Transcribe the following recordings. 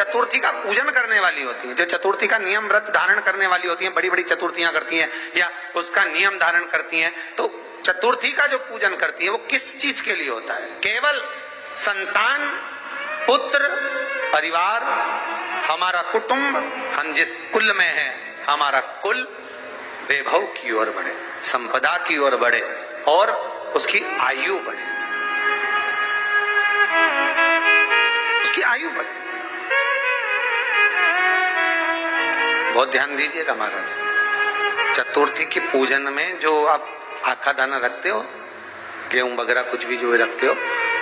चतुर्थी का पूजन करने वाली होती हैं, जो चतुर्थी का नियम व्रत धारण करने वाली होती हैं, बड़ी बड़ी चतुर्थियां करती हैं या उसका नियम धारण करती हैं, तो चतुर्थी का जो पूजन करती है वो किस चीज के लिए होता है? केवल संतान, पुत्र, परिवार, हमारा कुटुंब, हम जिस कुल में है, हमारा कुल वैभव की ओर बढ़े, संपदा की ओर बढ़े और उसकी आयु बढ़े, उसकी आयु बढ़े। बहुत ध्यान दीजिएगा महाराज, चतुर्थी के पूजन में जो आप आखा दाना रखते हो, गेहूं वगैरह कुछ भी जो रखते हो,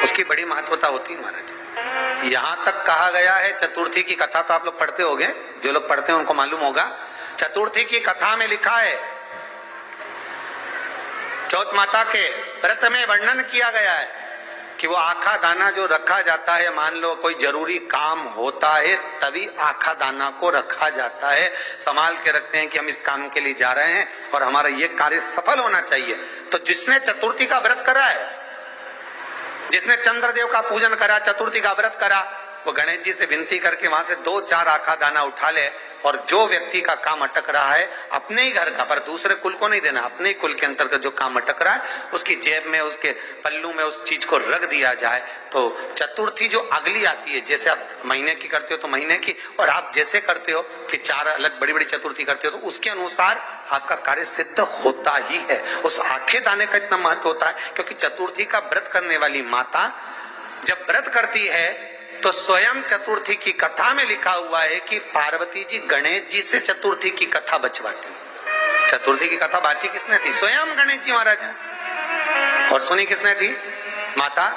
उसकी बड़ी महत्वता होती है महाराज। यहां तक कहा गया है, चतुर्थी की कथा तो आप लोग पढ़ते होंगे, जो लोग पढ़ते हैं उनको मालूम होगा, चतुर्थी की कथा में लिखा है, चौथ माता के व्रत में वर्णन किया गया है कि वो आखा दाना जो रखा जाता है, मान लो कोई जरूरी काम होता है तभी आखा दाना को रखा जाता है, संभाल के रखते हैं कि हम इस काम के लिए जा रहे हैं और हमारा ये कार्य सफल होना चाहिए। तो जिसने चतुर्थी का व्रत करा है, जिसने चंद्रदेव का पूजन करा, चतुर्थी का व्रत करा, वो गणेश जी से विनती करके वहां से 2-4 आखा दाना उठा ले और जो व्यक्ति का काम अटक रहा है अपने ही घर का, पर दूसरे कुल को नहीं देना, अपने ही कुल के अंतर्गत जो काम अटक रहा है उसकी जेब में, उसके पल्लू में उस चीज को रख दिया जाए। तो चतुर्थी जो अगली आती है, जैसे आप महीने की करते हो तो महीने की, और आप जैसे करते हो कि 4 अलग बड़ी बड़ी चतुर्थी करते हो तो उसके अनुसार आपका कार्य सिद्ध होता ही है। उस आखे दाने का इतना महत्व होता है क्योंकि चतुर्थी का व्रत करने वाली माता जब व्रत करती है तो स्वयं चतुर्थी की कथा में लिखा हुआ है कि पार्वती जी गणेश जी से चतुर्थी की कथा बचवाती। चतुर्थी की कथा बाची किसने थी? स्वयं गणेश जी महाराज ने। और सुनी किसने थी? माता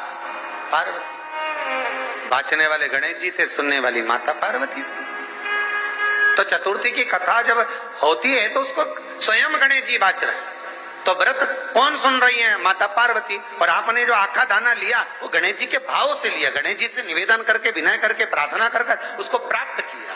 पार्वती। बाचने वाले गणेश जी थे, सुनने वाली माता पार्वती थी। तो चतुर्थी की कथा जब होती है तो उसको स्वयं गणेश जी बाच रहे हैं, तो व्रत कौन सुन रही है? माता पार्वती। और आपने जो आखा दाना लिया वो गणेश जी के भाव से लिया, गणेश जी से निवेदन करके, विनय करके, प्रार्थना कर उसको प्राप्त किया।